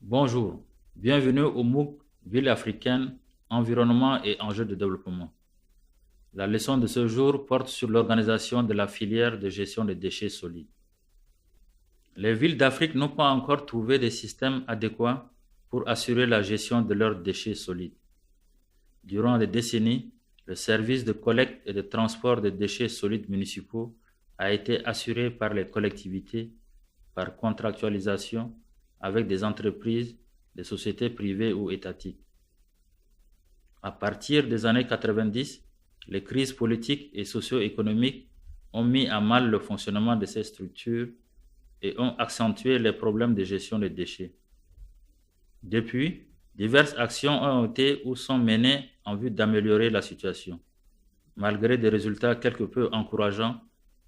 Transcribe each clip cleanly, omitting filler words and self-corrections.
Bonjour, bienvenue au MOOC Ville africaine, environnement et enjeux de développement. La leçon de ce jour porte sur l'organisation de la filière de gestion des déchets solides. Les villes d'Afrique n'ont pas encore trouvé des systèmes adéquats pour assurer la gestion de leurs déchets solides. Durant des décennies, le service de collecte et de transport des déchets solides municipaux a été assuré par les collectivités par contractualisation avec des entreprises, des sociétés privées ou étatiques. À partir des années 90, les crises politiques et socio-économiques ont mis à mal le fonctionnement de ces structures et ont accentué les problèmes de gestion des déchets. Depuis, diverses actions ont été ou sont menées en vue d'améliorer la situation. Malgré des résultats quelque peu encourageants,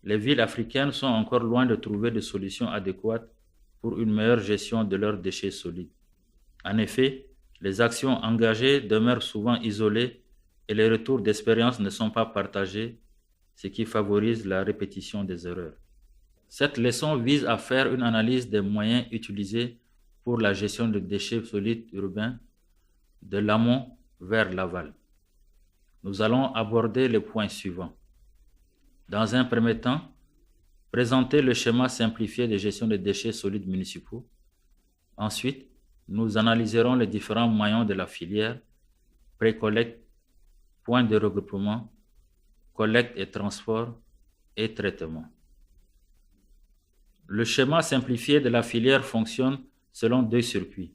les villes africaines sont encore loin de trouver des solutions adéquates pour une meilleure gestion de leurs déchets solides. En effet, les actions engagées demeurent souvent isolées et les retours d'expérience ne sont pas partagés, ce qui favorise la répétition des erreurs. Cette leçon vise à faire une analyse des moyens utilisés pour la gestion de déchets solides urbains de l'amont vers l'aval. Nous allons aborder les points suivants. Dans un premier temps, présenter le schéma simplifié de gestion des déchets solides municipaux. Ensuite, nous analyserons les différents maillons de la filière, pré-collecte, points de regroupement, collecte et transport et traitement. Le schéma simplifié de la filière fonctionne selon deux circuits.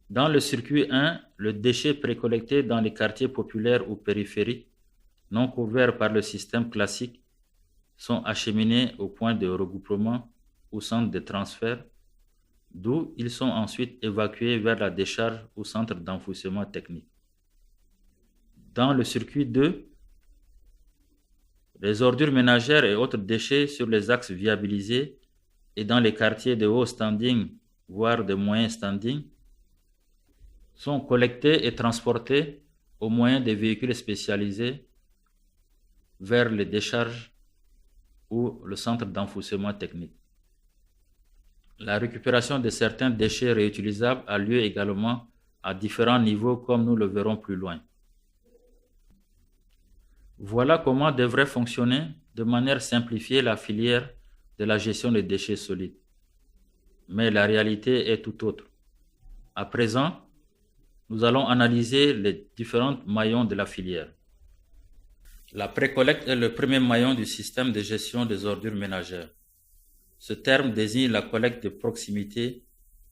Dans le circuit 1, le déchet précollecté dans les quartiers populaires ou périphériques, non couverts par le système classique, sont acheminés au point de regroupement ou centre de transfert, d'où ils sont ensuite évacués vers la décharge ou centre d'enfouissement technique. Dans le circuit 2, les ordures ménagères et autres déchets sur les axes viabilisés et dans les quartiers de haut standing, voire de moyen standing, sont collectés et transportés au moyen des véhicules spécialisés vers les décharges ou le centre d'enfouissement technique. La récupération de certains déchets réutilisables a lieu également à différents niveaux comme nous le verrons plus loin. Voilà comment devrait fonctionner de manière simplifiée la filière de la gestion des déchets solides. Mais la réalité est tout autre. À présent, nous allons analyser les différents maillons de la filière. La précollecte est le premier maillon du système de gestion des ordures ménagères. Ce terme désigne la collecte de proximité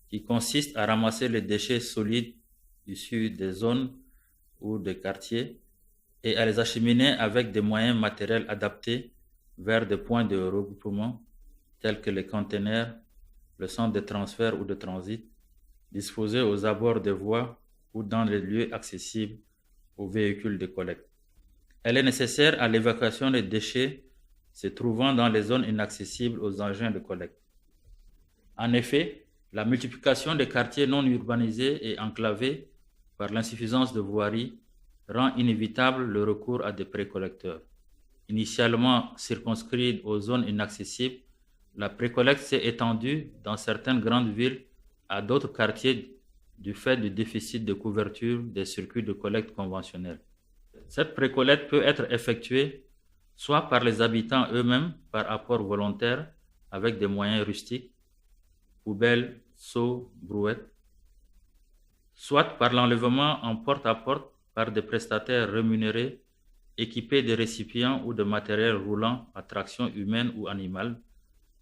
qui consiste à ramasser les déchets solides issus des zones ou des quartiers et à les acheminer avec des moyens matériels adaptés vers des points de regroupement tels que les containers, le centre de transfert ou de transit, disposés aux abords des voies ou dans les lieux accessibles aux véhicules de collecte. Elle est nécessaire à l'évacuation des déchets se trouvant dans les zones inaccessibles aux engins de collecte. En effet, la multiplication des quartiers non urbanisés et enclavés par l'insuffisance de voiries rend inévitable le recours à des précollecteurs. Initialement circonscrite aux zones inaccessibles, la précollecte s'est étendue dans certaines grandes villes à d'autres quartiers du fait du déficit de couverture des circuits de collecte conventionnels. Cette précollecte peut être effectuée soit par les habitants eux-mêmes par apport volontaire avec des moyens rustiques, poubelles, seaux, brouettes, soit par l'enlèvement en porte-à-porte par des prestataires rémunérés équipés de récipients ou de matériel roulant à traction humaine ou animale,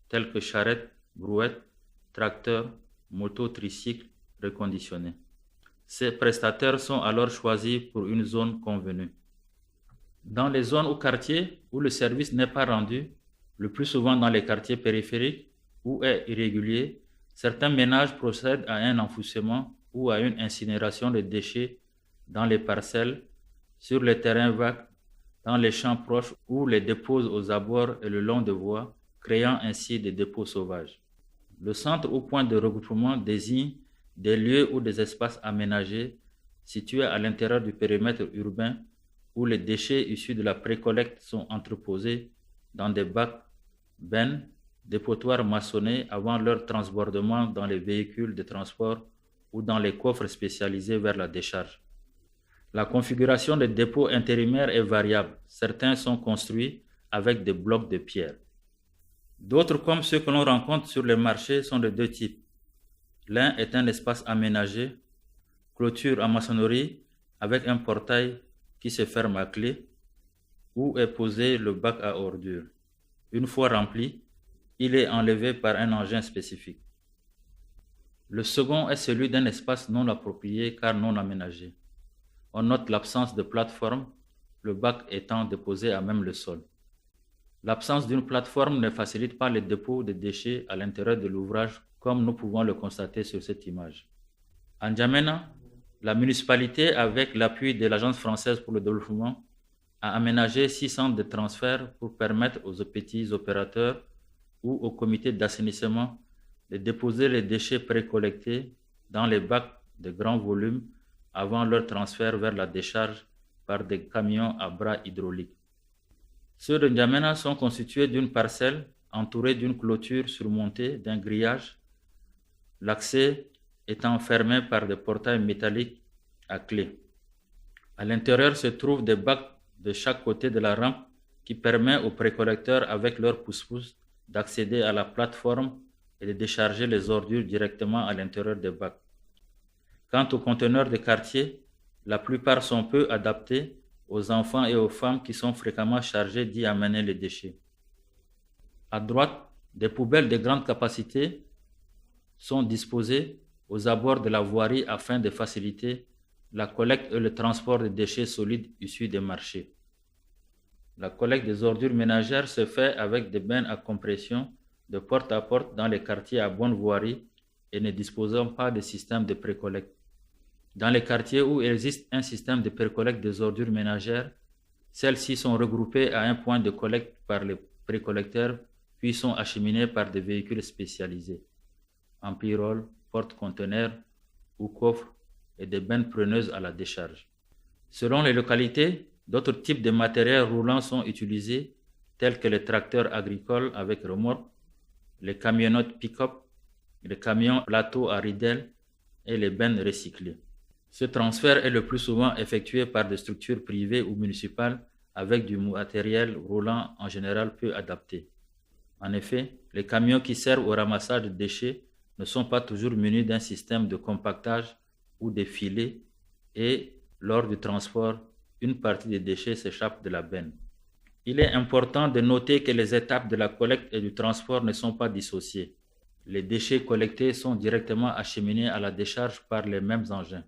tels que charrettes, brouettes, tracteurs, motos, tricycles reconditionnés. Ces prestataires sont alors choisis pour une zone convenue. Dans les zones ou quartiers où le service n'est pas rendu, le plus souvent dans les quartiers périphériques ou est irrégulier, certains ménages procèdent à un enfouissement ou à une incinération de déchets dans les parcelles, sur les terrains vagues, dans les champs proches ou les déposent aux abords et le long de voies, créant ainsi des dépôts sauvages. Le centre ou point de regroupement désigne des lieux ou des espaces aménagés situés à l'intérieur du périmètre urbain où les déchets issus de la précollecte sont entreposés dans des bacs, bennes, dépotoirs maçonnés avant leur transbordement dans les véhicules de transport ou dans les coffres spécialisés vers la décharge. La configuration des dépôts intérimaires est variable. Certains sont construits avec des blocs de pierre. D'autres, comme ceux que l'on rencontre sur les marchés, sont de deux types. L'un est un espace aménagé, clôture en maçonnerie avec un portail qui se ferme à clé, où est posé le bac à ordures. Une fois rempli, il est enlevé par un engin spécifique. Le second est celui d'un espace non approprié car non aménagé. On note l'absence de plateforme, le bac étant déposé à même le sol. L'absence d'une plateforme ne facilite pas le dépôt de déchets à l'intérieur de l'ouvrage, comme nous pouvons le constater sur cette image. En N'Djamena, la municipalité, avec l'appui de l'Agence française pour le développement, a aménagé 6 centres de transfert pour permettre aux petits opérateurs ou aux comités d'assainissement de déposer les déchets précollectés dans les bacs de grand volume avant leur transfert vers la décharge par des camions à bras hydrauliques. Ceux de N'Djamena sont constitués d'une parcelle entourée d'une clôture surmontée d'un grillage, l'accès étant fermé par des portails métalliques à clé. À l'intérieur se trouvent des bacs de chaque côté de la rampe qui permet aux précollecteurs avec leur pousse-pousse d'accéder à la plateforme et de décharger les ordures directement à l'intérieur des bacs. Quant aux conteneurs de quartier, la plupart sont peu adaptés aux enfants et aux femmes qui sont fréquemment chargés d'y amener les déchets. À droite, des poubelles de grande capacité sont disposées aux abords de la voirie afin de faciliter la collecte et le transport de déchets solides issus des marchés. La collecte des ordures ménagères se fait avec des bennes à compression de porte à porte dans les quartiers à bonne voirie et ne disposant pas de système de précollecte. Dans les quartiers où il existe un système de précollecte des ordures ménagères, celles-ci sont regroupées à un point de collecte par les précollecteurs, puis sont acheminées par des véhicules spécialisés, empirolles, porte-conteneurs ou coffres et des bennes preneuses à la décharge. Selon les localités, d'autres types de matériels roulants sont utilisés, tels que les tracteurs agricoles avec remorque, les camionnettes pick-up, les camions plateaux à ridelles et les bennes recyclées. Ce transfert est le plus souvent effectué par des structures privées ou municipales avec du matériel roulant en général peu adapté. En effet, les camions qui servent au ramassage de déchets ne sont pas toujours munis d'un système de compactage ou de filets et, lors du transport, une partie des déchets s'échappe de la benne. Il est important de noter que les étapes de la collecte et du transport ne sont pas dissociées. Les déchets collectés sont directement acheminés à la décharge par les mêmes engins.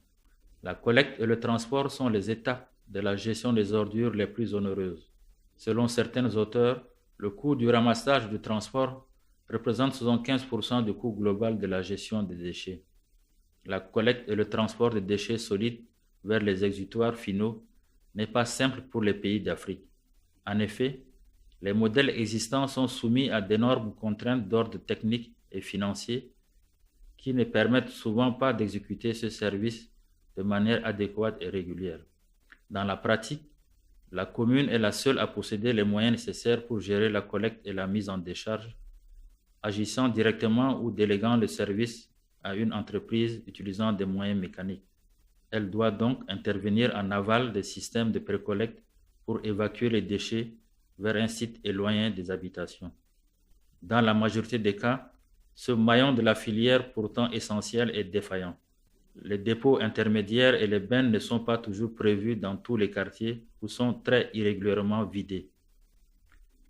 La collecte et le transport sont les étapes de la gestion des ordures les plus onéreuses. Selon certains auteurs, le coût du ramassage et du transport représente 75% du coût global de la gestion des déchets. La collecte et le transport des déchets solides vers les exutoires finaux n'est pas simple pour les pays d'Afrique. En effet, les modèles existants sont soumis à d'énormes contraintes d'ordre technique et financier qui ne permettent souvent pas d'exécuter ce service de manière adéquate et régulière. Dans la pratique, la commune est la seule à posséder les moyens nécessaires pour gérer la collecte et la mise en décharge, agissant directement ou déléguant le service à une entreprise utilisant des moyens mécaniques. Elle doit donc intervenir en aval des systèmes de précollecte pour évacuer les déchets vers un site éloigné des habitations. Dans la majorité des cas, ce maillon de la filière pourtant essentiel est défaillant. Les dépôts intermédiaires et les bennes ne sont pas toujours prévus dans tous les quartiers ou sont très irrégulièrement vidés.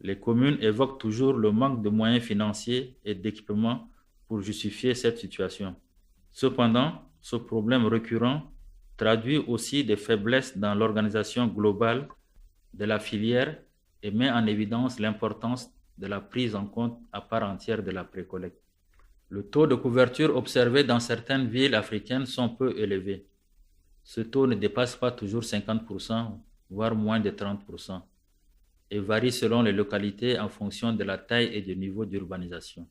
Les communes évoquent toujours le manque de moyens financiers et d'équipements pour justifier cette situation. Cependant, ce problème récurrent traduit aussi des faiblesses dans l'organisation globale de la filière et met en évidence l'importance de la prise en compte à part entière de la précollecte. Le taux de couverture observé dans certaines villes africaines sont peu élevés. Ce taux ne dépasse pas toujours 50%, voire moins de 30%, et varie selon les localités en fonction de la taille et du niveau d'urbanisation.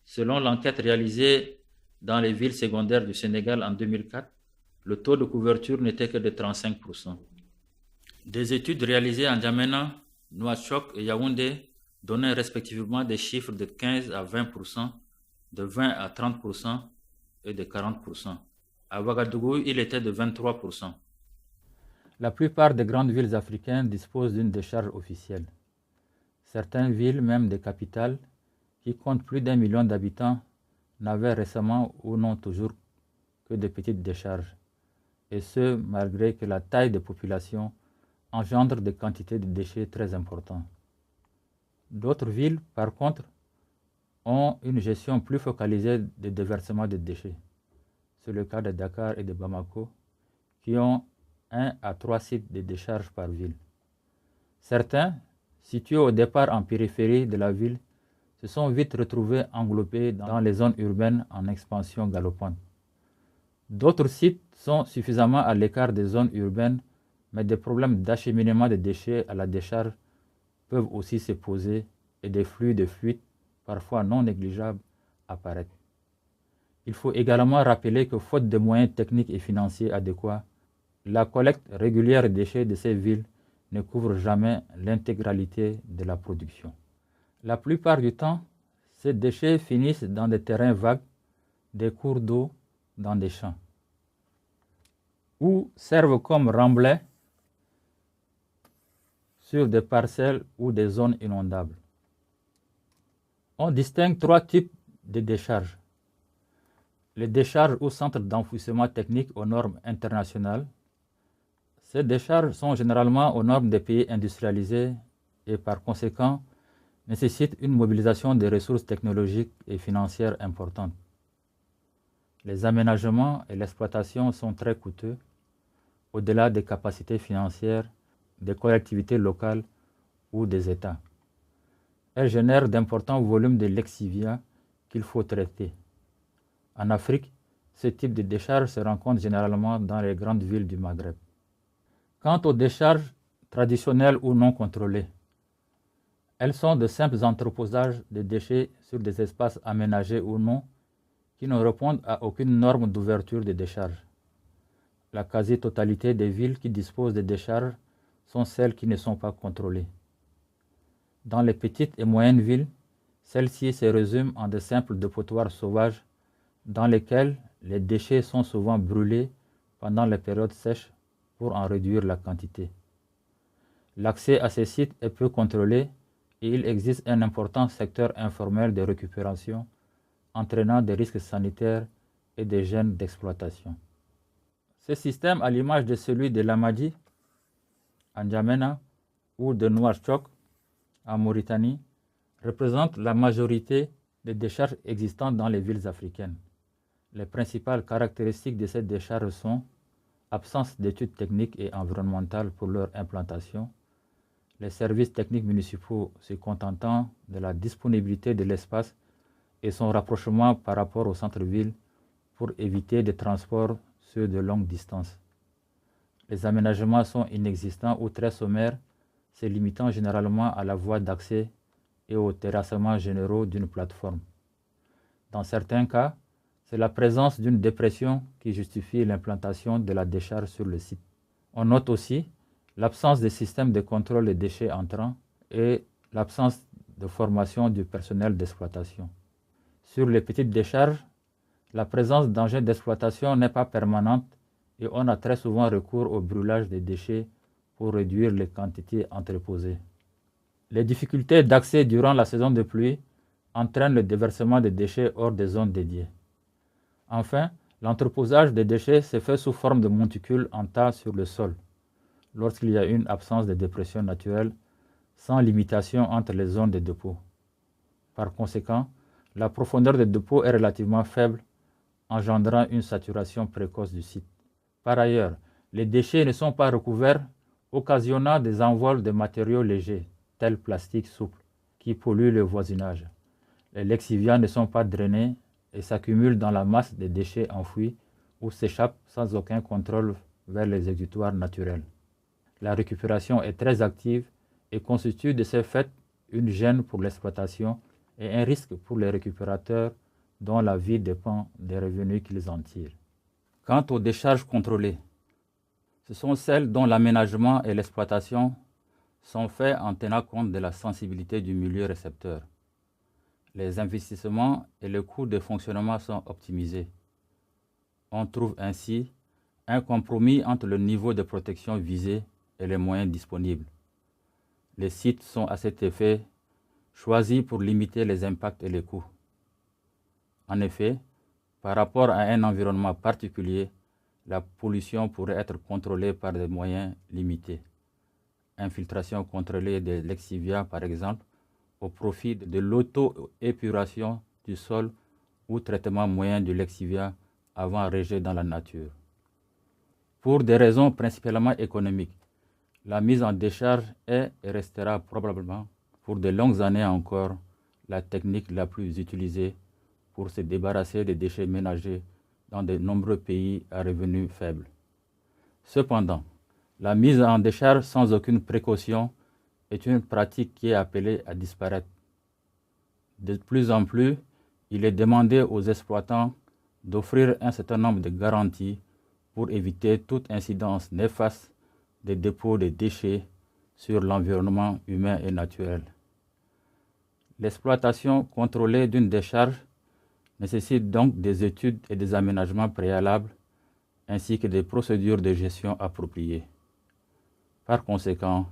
Selon l'enquête réalisée dans les villes secondaires du Sénégal en 2004, le taux de couverture n'était que de 35%. Des études réalisées en N'Djamena, Nouakchott et Yaoundé donnaient respectivement des chiffres de 15 à 20%, de 20 à 30% et de 40%. À Ouagadougou, il était de 23%. La plupart des grandes villes africaines disposent d'une décharge officielle. Certaines villes, même des capitales, qui comptent plus d'1 million d'habitants, n'avaient récemment ou non toujours que de petites décharges, et ce, malgré que la taille des populations engendre des quantités de déchets très importantes. D'autres villes, par contre, ont une gestion plus focalisée des déversements de déchets. C'est le cas de Dakar et de Bamako, qui ont 1 à 3 sites de décharge par ville. Certains, situés au départ en périphérie de la ville, se sont vite retrouvés englobés dans les zones urbaines en expansion galopante. D'autres sites sont suffisamment à l'écart des zones urbaines, mais des problèmes d'acheminement de déchets à la décharge peuvent aussi se poser et des flux de fuite, parfois non négligeables, apparaître. Il faut également rappeler que faute de moyens techniques et financiers adéquats, la collecte régulière des déchets de ces villes ne couvre jamais l'intégralité de la production. La plupart du temps, ces déchets finissent dans des terrains vagues, des cours d'eau, dans des champs, ou servent comme remblais sur des parcelles ou des zones inondables. On distingue 3 types de décharges. Les décharges ou centres d'enfouissement technique aux normes internationales. Ces décharges sont généralement aux normes des pays industrialisés et par conséquent nécessitent une mobilisation des ressources technologiques et financières importantes. Les aménagements et l'exploitation sont très coûteux, au-delà des capacités financières des collectivités locales ou des États. Elles génèrent d'importants volumes de lexivia qu'il faut traiter. En Afrique, ce type de décharge se rencontre généralement dans les grandes villes du Maghreb. Quant aux décharges traditionnelles ou non contrôlées, elles sont de simples entreposages de déchets sur des espaces aménagés ou non qui ne répondent à aucune norme d'ouverture de décharge. La quasi-totalité des villes qui disposent de décharges sont celles qui ne sont pas contrôlées. Dans les petites et moyennes villes, celles-ci se résument en de simples dépotoirs sauvages dans lesquels les déchets sont souvent brûlés pendant les périodes sèches pour en réduire la quantité. L'accès à ces sites est peu contrôlé et il existe un important secteur informel de récupération entraînant des risques sanitaires et des gènes d'exploitation. Ce système, à l'image de celui de Lamadi, en N'Djamena, ou de Nouakchott, en Mauritanie, représente la majorité des décharges existantes dans les villes africaines. Les principales caractéristiques de ces décharges sont absence d'études techniques et environnementales pour leur implantation, les services techniques municipaux se contentant de la disponibilité de l'espace et son rapprochement par rapport au centre-ville pour éviter des transports sur de longues distances. Les aménagements sont inexistants ou très sommaires, se limitant généralement à la voie d'accès et aux terrassements généraux d'une plateforme. Dans certains cas, c'est la présence d'une dépression qui justifie l'implantation de la décharge sur le site. On note aussi l'absence de système de contrôle des déchets entrants et l'absence de formation du personnel d'exploitation. Sur les petites décharges, la présence d'engins d'exploitation n'est pas permanente et on a très souvent recours au brûlage des déchets pour réduire les quantités entreposées. Les difficultés d'accès durant la saison de pluie entraînent le déversement des déchets hors des zones dédiées. Enfin, l'entreposage des déchets se fait sous forme de monticules en tas sur le sol, lorsqu'il y a une absence de dépression naturelle, sans limitation entre les zones de dépôt. Par conséquent, la profondeur des dépôts est relativement faible, engendrant une saturation précoce du site. Par ailleurs, les déchets ne sont pas recouverts, occasionnant des envols de matériaux légers, tels plastique souple, qui polluent le voisinage. Les lexivia ne sont pas drainés et s'accumulent dans la masse des déchets enfouis ou s'échappent sans aucun contrôle vers les exutoires naturels. La récupération est très active et constitue de ce fait une gêne pour l'exploitation et un risque pour les récupérateurs dont la vie dépend des revenus qu'ils en tirent. Quant aux décharges contrôlées, ce sont celles dont l'aménagement et l'exploitation sont faits en tenant compte de la sensibilité du milieu récepteur. Les investissements et le coût de fonctionnement sont optimisés. On trouve ainsi un compromis entre le niveau de protection visé et les moyens disponibles. Les sites sont à cet effet choisis pour limiter les impacts et les coûts. En effet, par rapport à un environnement particulier, la pollution pourrait être contrôlée par des moyens limités. Infiltration contrôlée de l'exivia, par exemple, au profit de l'auto-épuration du sol ou traitement moyen de l'exivia avant rejet dans la nature. Pour des raisons principalement économiques, la mise en décharge est et restera probablement, pour de longues années encore, la technique la plus utilisée pour se débarrasser des déchets ménagers dans de nombreux pays à revenus faibles. Cependant, la mise en décharge sans aucune précaution est une pratique qui est appelée à disparaître. De plus en plus, il est demandé aux exploitants d'offrir un certain nombre de garanties pour éviter toute incidence néfaste des dépôts de déchets sur l'environnement humain et naturel. L'exploitation contrôlée d'une décharge nécessite donc des études et des aménagements préalables ainsi que des procédures de gestion appropriées. Par conséquent,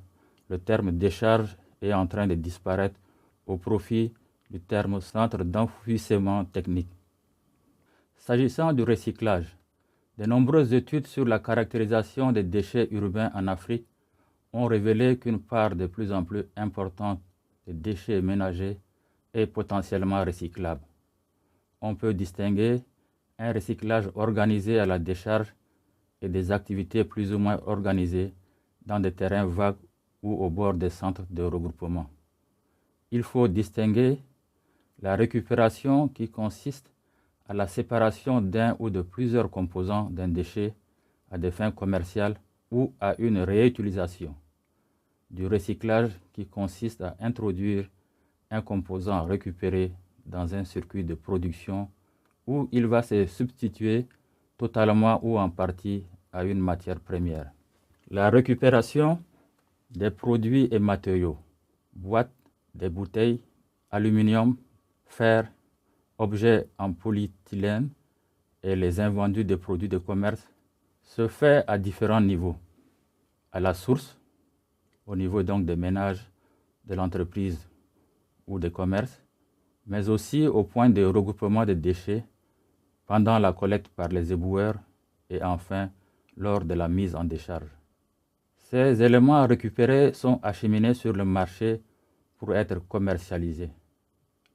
le terme décharge est en train de disparaître au profit du terme centre d'enfouissement technique. S'agissant du recyclage, de nombreuses études sur la caractérisation des déchets urbains en Afrique ont révélé qu'une part de plus en plus importante des déchets ménagers est potentiellement recyclable. On peut distinguer un recyclage organisé à la décharge et des activités plus ou moins organisées dans des terrains vagues ou au bord des centres de regroupement. Il faut distinguer la récupération qui consiste à la séparation d'un ou de plusieurs composants d'un déchet à des fins commerciales ou à une réutilisation, du recyclage qui consiste à introduire un composant récupéré dans un circuit de production où il va se substituer totalement ou en partie à une matière première. La récupération des produits et matériaux, boîtes, des bouteilles, aluminium, fer, objets en polyéthylène et les invendus des produits de commerce se fait à différents niveaux. À la source, au niveau donc des ménages, de l'entreprise ou des commerces, mais aussi au point de regroupement des déchets pendant la collecte par les éboueurs et enfin lors de la mise en décharge. Ces éléments récupérés sont acheminés sur le marché pour être commercialisés.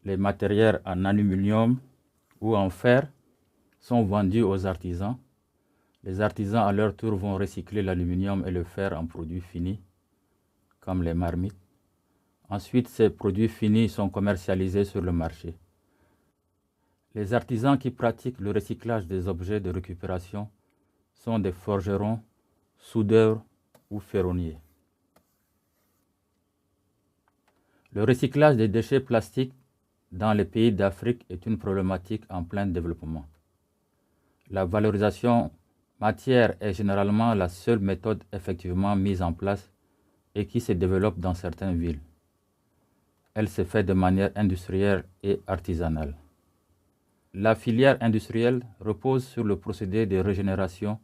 Les matériels en aluminium ou en fer sont vendus aux artisans. Les artisans à leur tour vont recycler l'aluminium et le fer en produits finis, comme les marmites. Ensuite, ces produits finis sont commercialisés sur le marché. Les artisans qui pratiquent le recyclage des objets de récupération sont des forgerons, soudeurs ou ferronniers. Le recyclage des déchets plastiques dans les pays d'Afrique est une problématique en plein développement. La valorisation matière est généralement la seule méthode effectivement mise en place et qui se développe dans certaines villes. Elle se fait de manière industrielle et artisanale. La filière industrielle repose sur le procédé de régénération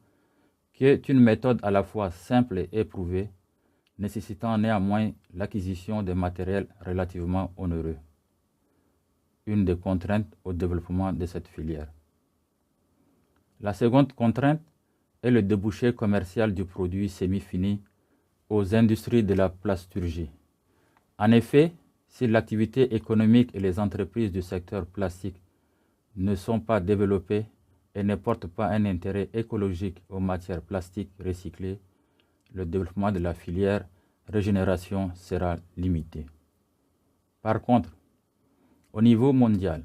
qui est une méthode à la fois simple et éprouvée, nécessitant néanmoins l'acquisition de matériel relativement onéreux. Une des contraintes au développement de cette filière. La seconde contrainte est le débouché commercial du produit semi-fini aux industries de la plasturgie. En effet, si l'activité économique et les entreprises du secteur plastique ne sont pas développées et ne portent pas un intérêt écologique aux matières plastiques recyclées, le développement de la filière régénération sera limité. Par contre, au niveau mondial,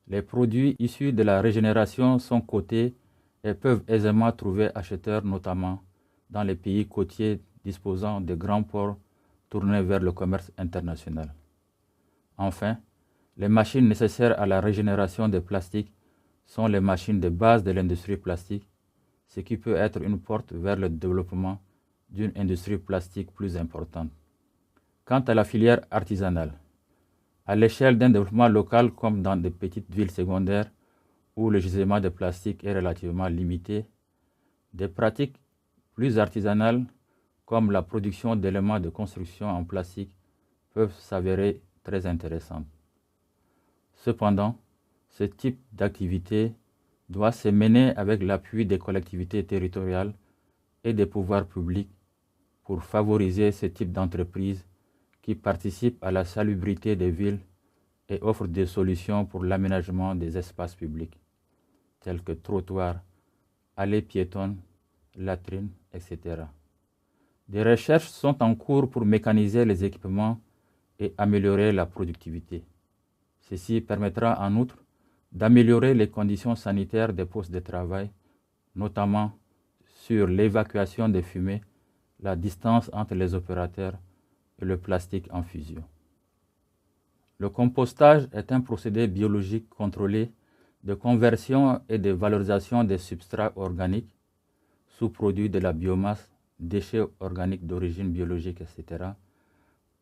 les produits issus de la régénération sont cotés et peuvent aisément trouver acheteurs, notamment dans les pays côtiers disposant de grands ports tournés vers le commerce international. Enfin, les machines nécessaires à la régénération des plastiques sont les machines de base de l'industrie plastique, ce qui peut être une porte vers le développement d'une industrie plastique plus importante. Quant à la filière artisanale, à l'échelle d'un développement local comme dans des petites villes secondaires où le gisement de plastique est relativement limité, des pratiques plus artisanales comme la production d'éléments de construction en plastique peuvent s'avérer très intéressantes. Cependant, ce type d'activité doit se mener avec l'appui des collectivités territoriales et des pouvoirs publics pour favoriser ce type d'entreprise qui participe à la salubrité des villes et offre des solutions pour l'aménagement des espaces publics, tels que trottoirs, allées piétonnes, latrines, etc. Des recherches sont en cours pour mécaniser les équipements et améliorer la productivité. Ceci permettra en outre d'améliorer les conditions sanitaires des postes de travail, notamment sur l'évacuation des fumées, la distance entre les opérateurs et le plastique en fusion. Le compostage est un procédé biologique contrôlé de conversion et de valorisation des substrats organiques, sous-produits de la biomasse, déchets organiques d'origine biologique, etc.,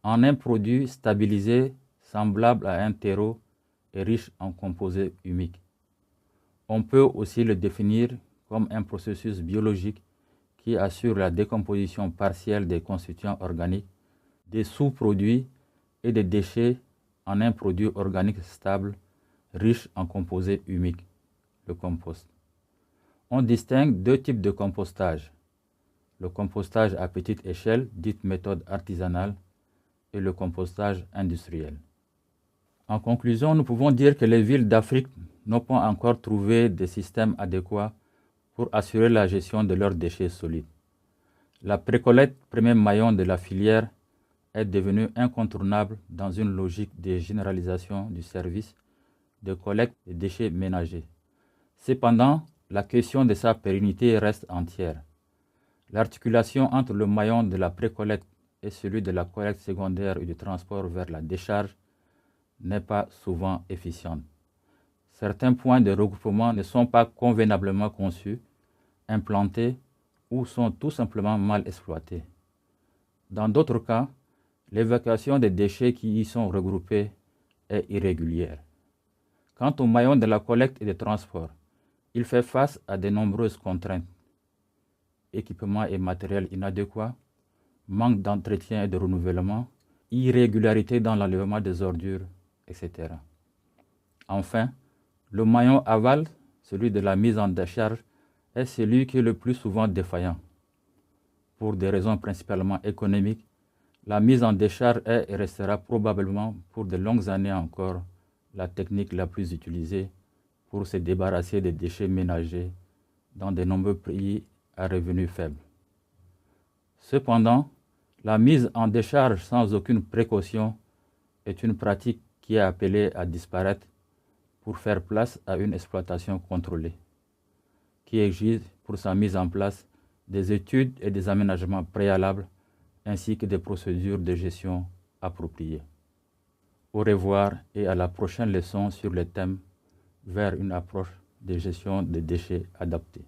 en un produit stabilisé semblable à un terreau et riche en composés humiques. On peut aussi le définir comme un processus biologique qui assure la décomposition partielle des constituants organiques, des sous-produits et des déchets en un produit organique stable, riche en composés humiques, le compost. On distingue deux types de compostage. Le compostage à petite échelle, dite méthode artisanale, et le compostage industriel. En conclusion, nous pouvons dire que les villes d'Afrique n'ont pas encore trouvé des systèmes adéquats pour assurer la gestion de leurs déchets solides. La précollecte, premier maillon de la filière, est devenue incontournable dans une logique de généralisation du service de collecte des déchets ménagers. Cependant, la question de sa pérennité reste entière. L'articulation entre le maillon de la précollecte et celui de la collecte secondaire et du transport vers la décharge n'est pas souvent efficiente. Certains points de regroupement ne sont pas convenablement conçus, implantés ou sont tout simplement mal exploités. Dans d'autres cas, l'évacuation des déchets qui y sont regroupés est irrégulière. Quant au maillon de la collecte et du transport, il fait face à de nombreuses contraintes. Équipements et matériel inadéquats, manque d'entretien et de renouvellement, irrégularité dans l'enlèvement des ordures, etc. Enfin, le maillon aval, celui de la mise en décharge, est celui qui est le plus souvent défaillant. Pour des raisons principalement économiques, la mise en décharge est et restera probablement pour de longues années encore la technique la plus utilisée pour se débarrasser des déchets ménagers dans de nombreux pays à revenus faibles. Cependant, la mise en décharge sans aucune précaution est une pratique qui est appelée à disparaître pour faire place à une exploitation contrôlée, qui exige pour sa mise en place des études et des aménagements préalables ainsi que des procédures de gestion appropriées. Au revoir et à la prochaine leçon sur le thème vers une approche de gestion des déchets adaptée.